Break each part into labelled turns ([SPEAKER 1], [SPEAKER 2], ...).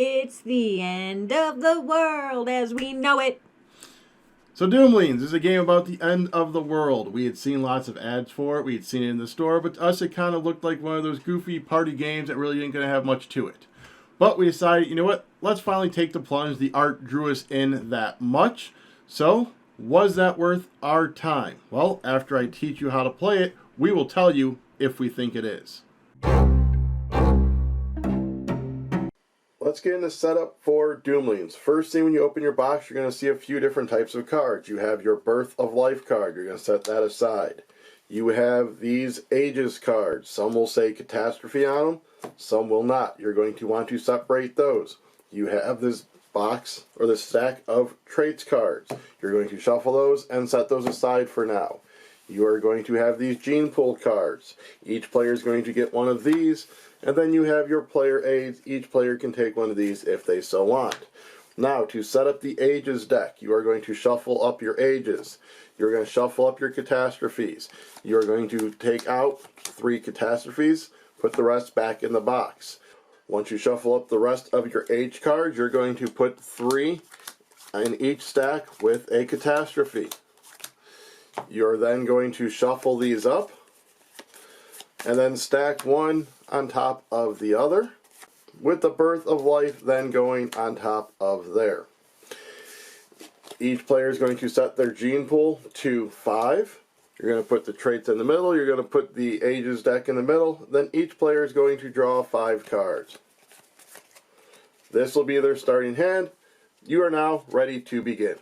[SPEAKER 1] It's the end of the world as we know it.
[SPEAKER 2] So Doomlings is a game about the end of the world. We had seen lots of ads for it. We had seen it in the store, but to us it kind of looked like one of those goofy party games that really ain't going to have much to it. But we decided, you know what? Let's finally take the plunge. The art drew us in that much. So, was that worth our time? Well, after I teach you how to play it, we will tell you if we think it is. Let's get into setup for Doomlings. First thing when you open your box, you're going to see a few different types of cards. You have your Birth of Life card. You're going to set that aside. You have these Ages cards. Some will say Catastrophe on them. Some will not. You're going to want to separate those. You have this box or this stack of Traits cards. You're going to shuffle those and set those aside for now. You are going to have these Gene Pool cards. Each player is going to get one of these. And then you have your player aids. Each player can take one of these if they so want. Now, to set up the Ages deck, you are going to shuffle up your Ages. You're going to shuffle up your Catastrophes. You're going to take out 3 Catastrophes, put the rest back in the box. Once you shuffle up the rest of your Age cards, you're going to put 3 in each stack with a Catastrophe. You're then going to shuffle these up and then stack one on top of the other, with the Birth of Life then going on top of there. Each player is going to set their Gene Pool to 5. You're going to put the traits in the middle, you're going to put the Ages deck in the middle, then each player is going to draw 5 cards. This will be their starting hand. You are now ready to begin.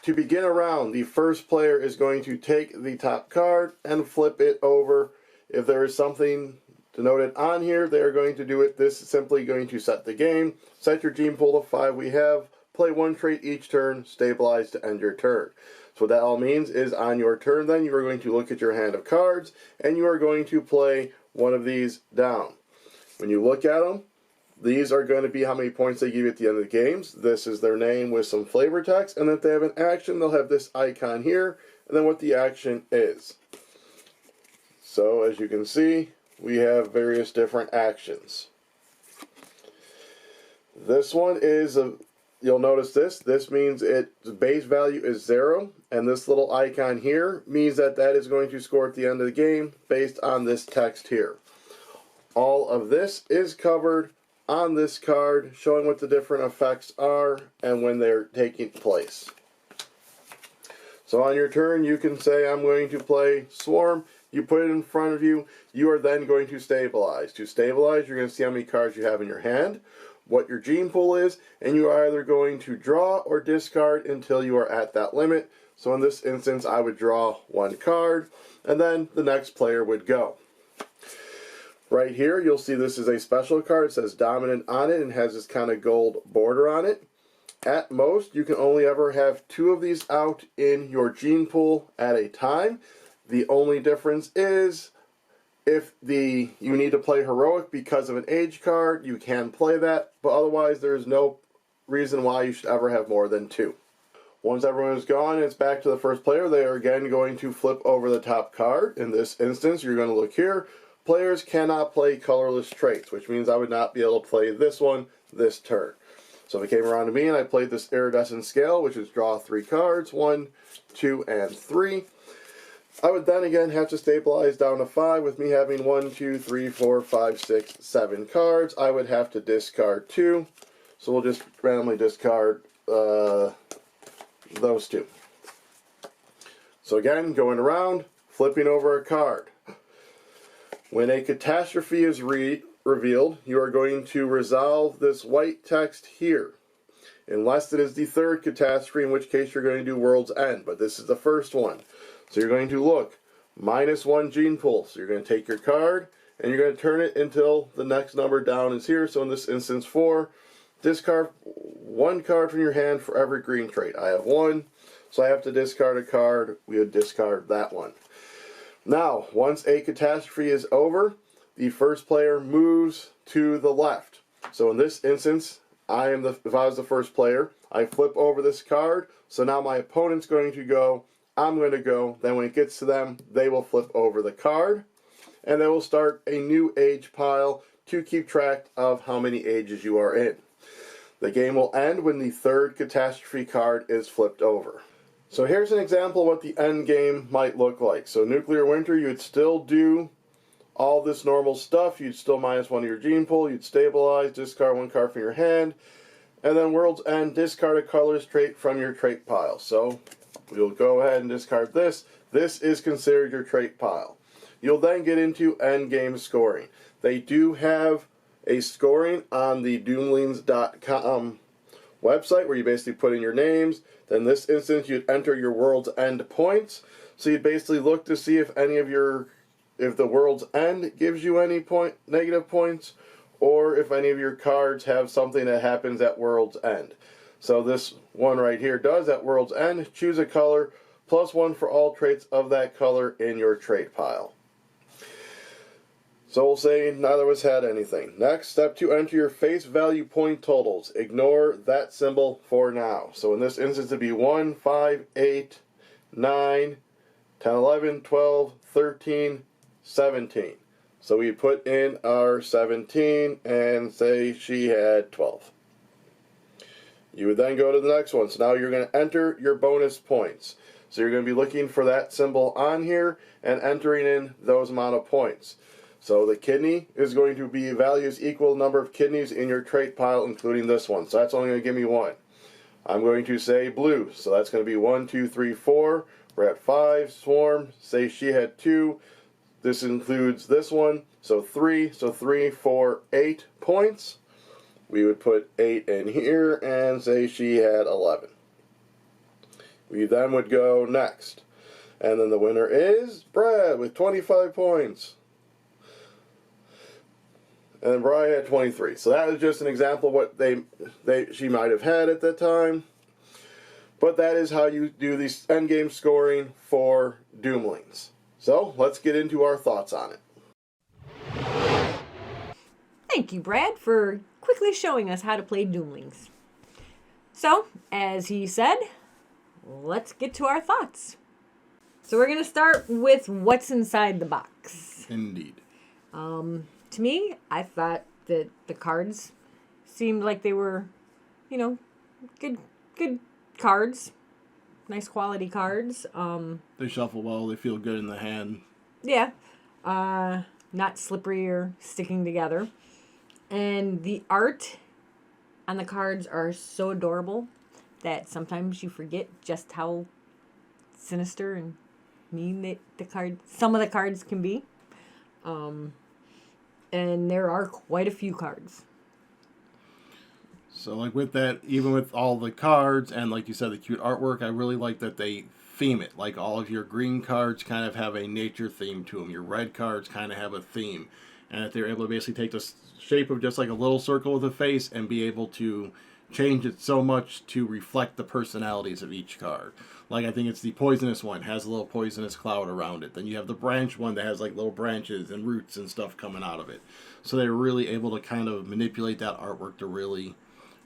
[SPEAKER 2] To begin a round, the first player is going to take the top card and flip it over. If there is something denoted on here, they are going to do it. This is simply going to set the game. Set your Gene Pool to 5 we have. Play 1 trait each turn. Stabilize to end your turn. So what that all means is on your turn then, you are going to look at your hand of cards, and you are going to play one of these down. When you look at them, these are going to be how many points they give you at the end of the games. This is their name with some flavor text, and if they have an action, they'll have this icon here, and then what the action is. So, as you can see, we have various different actions. This one is, you'll notice this means its base value is 0, and this little icon here means that that is going to score at the end of the game based on this text here. All of this is covered on this card, showing what the different effects are and when they're taking place. So on your turn, you can say, I'm going to play Swarm. You put it in front of you. You are then going to stabilize. To stabilize, you're going to see how many cards you have in your hand, what your Gene Pool is, and you are either going to draw or discard until you are at that limit. So in this instance, I would draw 1 card, and then the next player would go. Right here, you'll see this is a special card. It says Dominant on it and has this kind of gold border on it. At most, you can only ever have 2 of these out in your Gene Pool at a time. The only difference is if you need to play Heroic because of an Age card, you can play that, but otherwise there's no reason why you should ever have more than 2. Once everyone is gone and it's back to the first player, they are again going to flip over the top card. In this instance, you're going to look here. Players cannot play colorless traits, which means I would not be able to play this one this turn. So if it came around to me and I played this Iridescent Scale, which is draw 3 cards, 1, 2, and 3, I would then again have to stabilize down to 5 with me having 1, 2, 3, 4, 5, 6, 7 cards. I would have to discard 2. So we'll just randomly discard those 2. So again, going around, flipping over a card. When a catastrophe is revealed, you are going to resolve this white text here. Unless it is the 3rd catastrophe, in which case you're going to do World's End. But this is the first one. So you're going to look, -1 Gene Pool. So you're going to take your card, and you're going to turn it until the next number down is here. So in this instance, 4. Discard 1 card from your hand for every green trait. I have 1, so I have to discard a card. We would discard that one. Now, once a catastrophe is over, the first player moves to the left. So in this instance, if I was the first player, I flip over this card. So now my opponent's going to go. I'm going to go. Then when it gets to them, they will flip over the card. And they will start a new age pile to keep track of how many ages you are in. The game will end when the third Catastrophe card is flipped over. So here's an example of what the end game might look like. So Nuclear Winter, you would still do all this normal stuff. You'd still minus one of your gene pool. You'd stabilize, discard one card from your hand. And then World's End, discard a colorless trait from your trait pile. So we'll go ahead and discard this. This is considered your trait pile. You'll then get into end game scoring. They do have a scoring on the Doomlings.com website where you basically put in your names. Then in this instance, you'd enter your World's End points. So you'd basically look to see if the World's End gives you any negative points, or if any of your cards have something that happens at World's End. So this one right here does at World's End. Choose a color, +1 for all traits of that color in your trait pile. So we'll say neither of us had anything. Next, step 2, enter your face value point totals. Ignore that symbol for now. So in this instance, it'd be 1, 5, 8, 9, 10, 11, 12, 13, 17. So we put in our 17 and say she had 12. You would then go to the next one. So now you're going to enter your bonus points. So you're going to be looking for that symbol on here and entering in those amount of points. So the kidney is going to be values equal number of kidneys in your trait pile, including this one. So that's only going to give me 1. I'm going to say blue. So that's going to be 1, 2, 3, 4. We're at 5. Swarm. Say she had 2. This includes this one. So 3. So 3, 4, 8 points. We would put 8 in here and say she had 11. We then would go next. And then the winner is Brad with 25 points. And then Brian had 23. So that was just an example of what she might have had at that time. But that is how you do the endgame scoring for Doomlings. So let's get into our thoughts on it.
[SPEAKER 1] Thank you, Brad, for quickly showing us how to play Doomlings. So, as he said, let's get to our thoughts. So we're going to start with what's inside the box.
[SPEAKER 2] Indeed.
[SPEAKER 1] To me, I thought that the cards seemed like they were, good cards. Nice quality cards.
[SPEAKER 2] They shuffle well. They feel good in the hand.
[SPEAKER 1] Yeah. Not slippery or sticking together. And the art on the cards are so adorable that sometimes you forget just how sinister and mean some of the cards can be. And there are quite a few cards.
[SPEAKER 3] So like with that, even with all the cards and like you said, the cute artwork, I really like that they theme it. Like all of your green cards kind of have a nature theme to them. Your red cards kind of have a theme. And that they're able to basically take the shape of just like a little circle with a face and be able to change it so much to reflect the personalities of each card. Like I think it's the poisonous one, has a little poisonous cloud around it. Then you have the branch one that has like little branches and roots and stuff coming out of it. So they're really able to kind of manipulate that artwork to really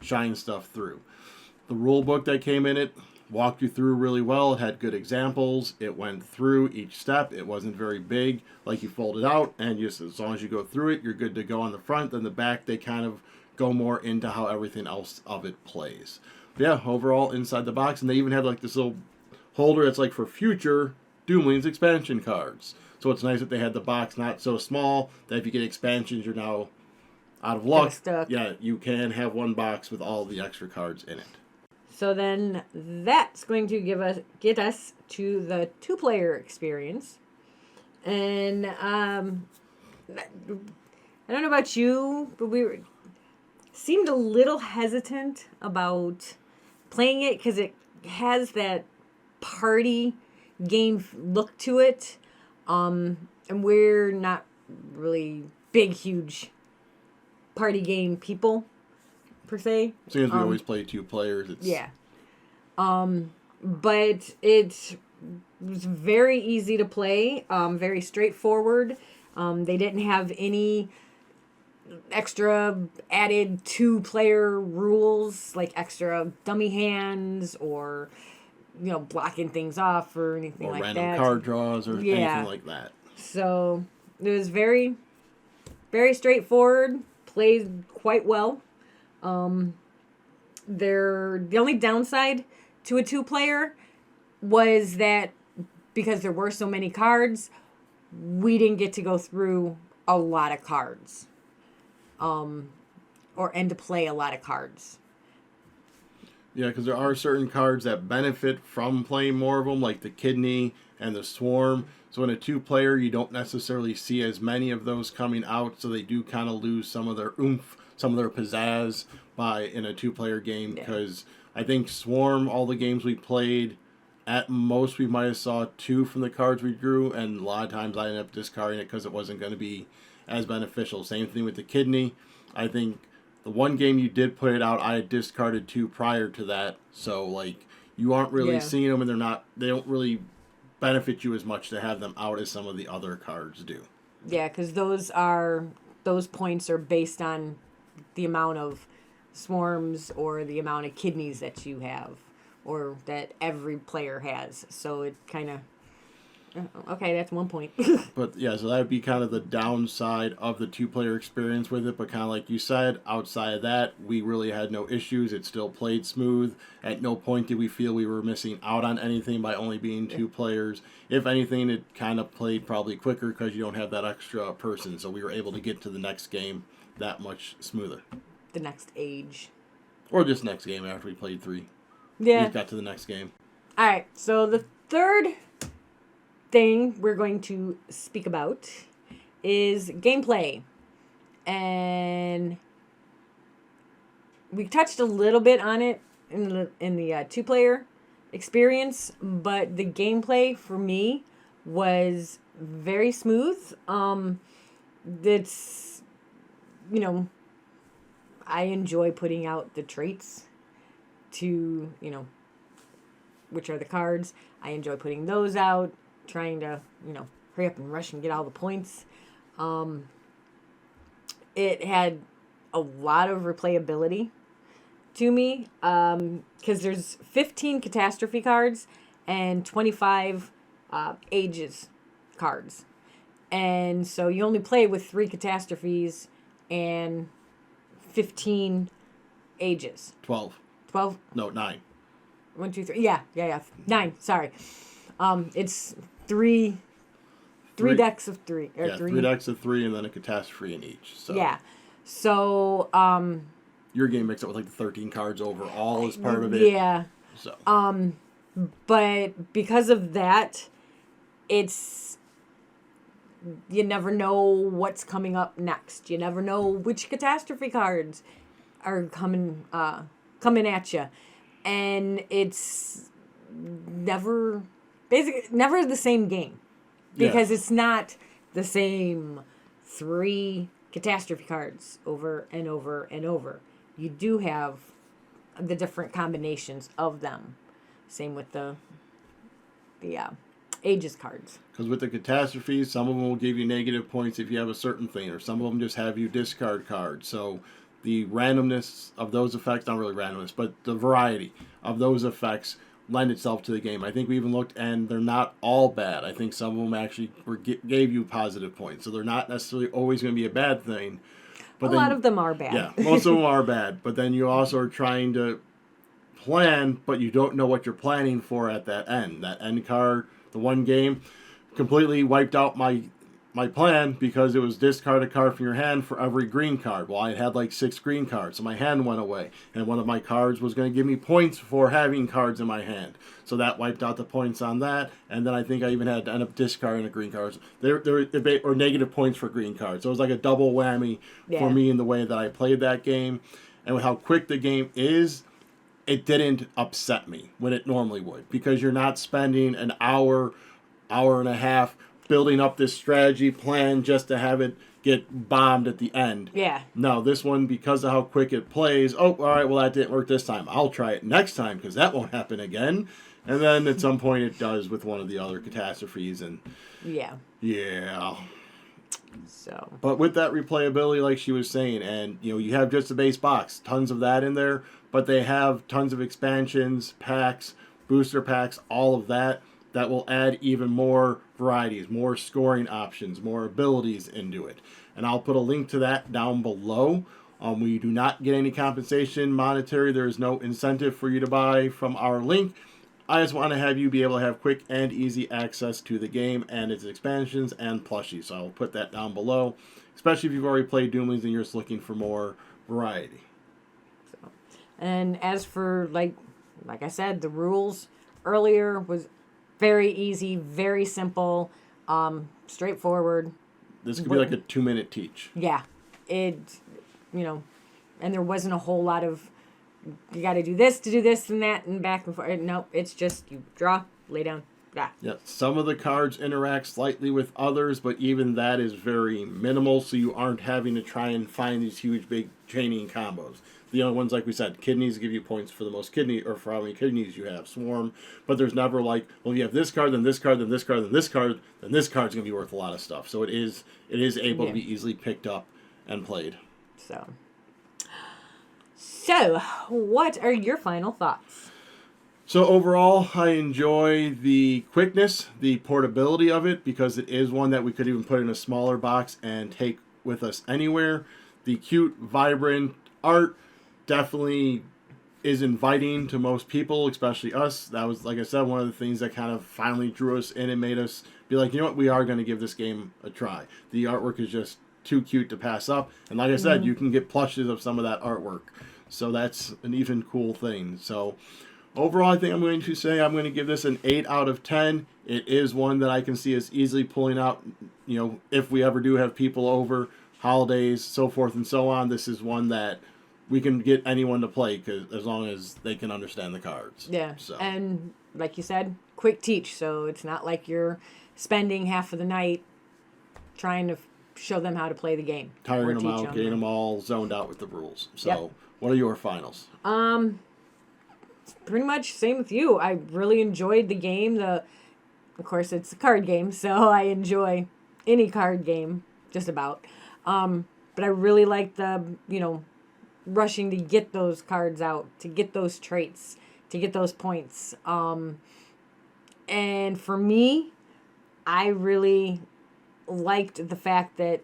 [SPEAKER 3] shine stuff through. The rule book that came in it walked you through really well. It had good examples. It went through each step. It wasn't very big. Like you fold it out and just as long as you go through it, you're good to go on the front. Then the back, they kind of go more into how everything else of it plays. But yeah, overall inside the box, and they even had like this little holder that's like for future Doomlings expansion cards. So it's nice that they had the box not so small that if you get expansions, you're now out of luck. Yeah, you can have one box with all the extra cards in it.
[SPEAKER 1] So then that's going to get us to the 2-player experience. And I don't know about you, but we seemed a little hesitant about playing it because it has that party game look to it. And we're not really big, huge party game people, per se.
[SPEAKER 3] Seems we always play 2 players.
[SPEAKER 1] Yeah. But it was very easy to play, very straightforward. They didn't have any extra added 2-player rules, like extra dummy hands or, blocking things off or anything like that. Or
[SPEAKER 3] random card draws or anything like that.
[SPEAKER 1] So it was very, very straightforward, played quite well. the only downside to a 2-player was that because there were so many cards, we didn't get to go through a lot of cards. And to play a lot of cards.
[SPEAKER 3] Yeah, because there are certain cards that benefit from playing more of them, like the Kidney and the Swarm. So in a 2-player, you don't necessarily see as many of those coming out, so they do kind of lose some of their oomph, some of their pizzazz in a 2-player game. Because I think Swarm, all the games we played, at most we might have saw 2 from the cards we drew, and a lot of times I ended up discarding it because it wasn't going to be as beneficial. Same thing with the Kidney. I think the one game you did put it out, I had discarded 2 prior to that. So, like, you aren't really seeing them, and they don't really benefit you as much to have them out as some of the other cards do.
[SPEAKER 1] Yeah, because those points are based on the amount of swarms or the amount of kidneys that you have or that every player has. So it kind of... Okay, that's 1 point.
[SPEAKER 3] But yeah, so that would be kind of the downside of the 2-player experience with it. But kind of like you said, outside of that, we really had no issues. It still played smooth. At no point did we feel we were missing out on anything by only being 2 players. If anything, it kind of played probably quicker because you don't have that extra person. So we were able to get to the next game that much smoother.
[SPEAKER 1] The next age.
[SPEAKER 3] Or just next game after we played 3.
[SPEAKER 1] Yeah.
[SPEAKER 3] We got to the next game.
[SPEAKER 1] All right, so the third thing we're going to speak about is gameplay. And we touched a little bit on it in the 2-player experience, but the gameplay for me was very smooth. It's, I enjoy putting out the traits to, which are the cards. I enjoy putting those out, trying to, hurry up and rush and get all the points. It had a lot of replayability to me, because there's 15 Catastrophe cards and 25 Ages cards. And so you only play with 3 Catastrophes and 15 Ages.
[SPEAKER 3] 12.
[SPEAKER 1] 12?
[SPEAKER 3] No, 9.
[SPEAKER 1] 1, 2, 3. Yeah. 9, sorry. It's three decks of 3. Or
[SPEAKER 3] yeah, 3 decks of 3 and then a Catastrophe in each. So.
[SPEAKER 1] Yeah. So,
[SPEAKER 3] your game makes up with like the 13 cards overall as part of it.
[SPEAKER 1] Yeah.
[SPEAKER 3] So.
[SPEAKER 1] But because of that, you never know what's coming up next. You never know which Catastrophe cards are coming at you. And it's never the same game. Because it's not the same 3 Catastrophe cards over and over and over. You do have the different combinations of them. Same with the Ages cards.
[SPEAKER 3] Because with the Catastrophes, some of them will give you negative points if you have a certain thing, or some of them just have you discard cards. So the randomness of those effects, not really randomness, but the variety of those effects lend itself to the game. I think we even looked, and they're not all bad. I think some of them actually gave you positive points. So they're not necessarily always going to be a bad thing. But
[SPEAKER 1] a lot of them are bad.
[SPEAKER 3] Yeah, most of them are bad. But then you also are trying to plan, but you don't know what you're planning for at that end. That end card, the one game, completely wiped out my plan because it was discard a card from your hand for every green card. Well, I had like 6 green cards, so my hand went away. And one of my cards was going to give me points for having cards in my hand. So that wiped out the points on that. And then I think I even had to end up discarding a green card. Or negative points for green cards. So it was like a double whammy for me in the way that I played that game. And with how quick the game is, it didn't upset me when it normally would. Because you're not spending an hour and a half building up this strategy plan just to have it get bombed at the end.
[SPEAKER 1] Yeah.
[SPEAKER 3] No, this one, because of how quick it plays, all right, well, that didn't work this time. I'll try it next time because that won't happen again. And then at some point it does with one of the other Catastrophes. And yeah.
[SPEAKER 1] So.
[SPEAKER 3] But with that replayability, like she was saying, and you have just the base box, tons of that in there, but they have tons of expansions, packs, booster packs, all of that will add even more varieties, more scoring options, more abilities into it. And I'll put a link to that down below. We do not get any compensation monetary. There is no incentive for you to buy from our link. I just want to have you be able to have quick and easy access to the game and its expansions and plushies. So I'll put that down below, especially if you've already played Doomlings and you're just looking for more variety.
[SPEAKER 1] So, and as for, like I said, the rules earlier was very easy, very simple, straightforward.
[SPEAKER 3] This could be like a 2-minute teach.
[SPEAKER 1] Yeah. It, and there wasn't a whole lot of, you got to do this and that and back and forth. No, it's just you draw, lay down, yeah.
[SPEAKER 3] Yeah, some of the cards interact slightly with others, but even that is very minimal, so you aren't having to try and find these huge, big chaining combos. The other ones, like we said, kidneys give you points for the most kidney, or for how many kidneys you have, swarm, but there's never like, well, you have this card, then this card, then this card, then this card, then this card's going to be worth a lot of stuff. So it is able to be easily picked up and played.
[SPEAKER 1] So, what are your final thoughts?
[SPEAKER 3] So overall, I enjoy the quickness, the portability of it, because it is one that we could even put in a smaller box and take with us anywhere. The cute, vibrant art definitely is inviting to most people, especially us. That was, like I said, one of the things that kind of finally drew us in and made us be like, you know what, we are going to give this game a try. The artwork is just too cute to pass up. And like I said, you can get plushes of some of that artwork. So that's an even cool thing. So overall, I think I'm going to give this an 8 out of 10. It is one that I can see us easily pulling out, if we ever do have people over, holidays, so forth and so on. This is one that we can get anyone to play, as long as they can understand the cards.
[SPEAKER 1] Yeah,
[SPEAKER 3] so.
[SPEAKER 1] And like you said, quick teach. So it's not like you're spending half of the night trying to show them how to play the game.
[SPEAKER 3] Tiring them out, getting them all zoned out with the rules. So.
[SPEAKER 1] Yep.
[SPEAKER 3] What are your finals?
[SPEAKER 1] Pretty much same with you. I really enjoyed the game. Of course, it's a card game, so I enjoy any card game, just about. But I really like the, rushing to get those cards out, to get those traits, to get those points. And for me, I really liked the fact that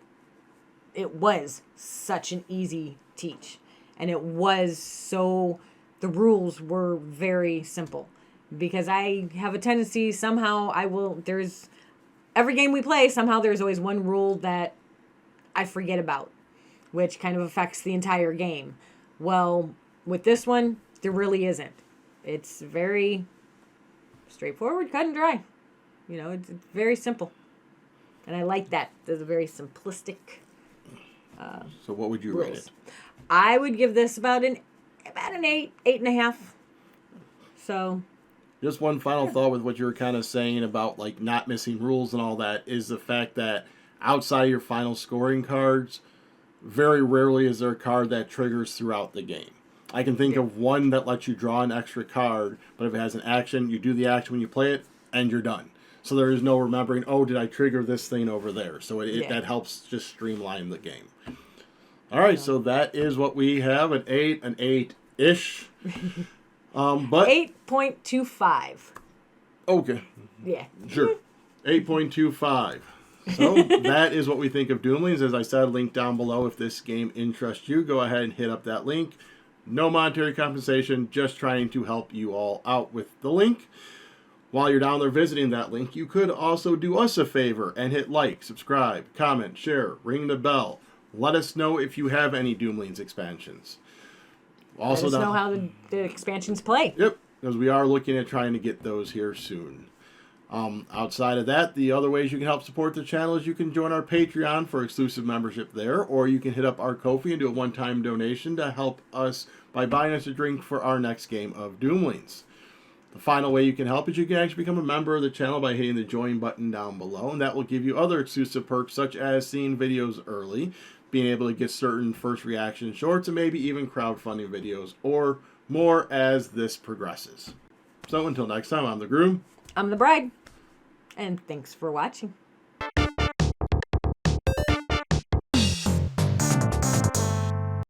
[SPEAKER 1] it was such an easy teach. And it was the rules were very simple. Because I have a tendency, somehow every game we play, somehow there's always one rule that I forget about, which kind of affects the entire game. Well, with this one, there really isn't. It's very straightforward, cut and dry. It's very simple. And I like that. There's a very simplistic
[SPEAKER 3] so what would you rate it?
[SPEAKER 1] I would give this about an 8.5. So.
[SPEAKER 3] Just one final thought with what you were kind of saying about like not missing rules and all that is the fact that outside your final scoring cards, very rarely is there a card that triggers throughout the game. I can think of one that lets you draw an extra card, but if it has an action, you do the action when you play it, and you're done. So there is no remembering, oh, did I trigger this thing over there? So that helps just streamline the game. All right, so that is what we have, an 8-ish. But
[SPEAKER 1] 8.25.
[SPEAKER 3] Okay.
[SPEAKER 1] Yeah.
[SPEAKER 3] Sure. 8.25. So that is what we think of Doomlings. As I said, link down below. If this game interests you, go ahead and hit up that link. No monetary compensation, just trying to help you all out with the link. While you're down there visiting that link, you could also do us a favor and hit like, subscribe, comment, share, ring the bell. Let us know if you have any Doomlings expansions.
[SPEAKER 1] Also, let us know how the expansions play.
[SPEAKER 3] Yep, because we are looking at trying to get those here soon. Outside of that, the other ways you can help support the channel is you can join our Patreon for exclusive membership there, or you can hit up our Ko-fi and do a one-time donation to help us by buying us a drink for our next game of Doomlings. The final way you can help is you can actually become a member of the channel by hitting the join button down below, and that will give you other exclusive perks such as seeing videos early, being able to get certain first reaction shorts, and maybe even crowdfunding videos, or more as this progresses. So until next time, I'm the groom.
[SPEAKER 1] I'm the bride. And thanks for watching.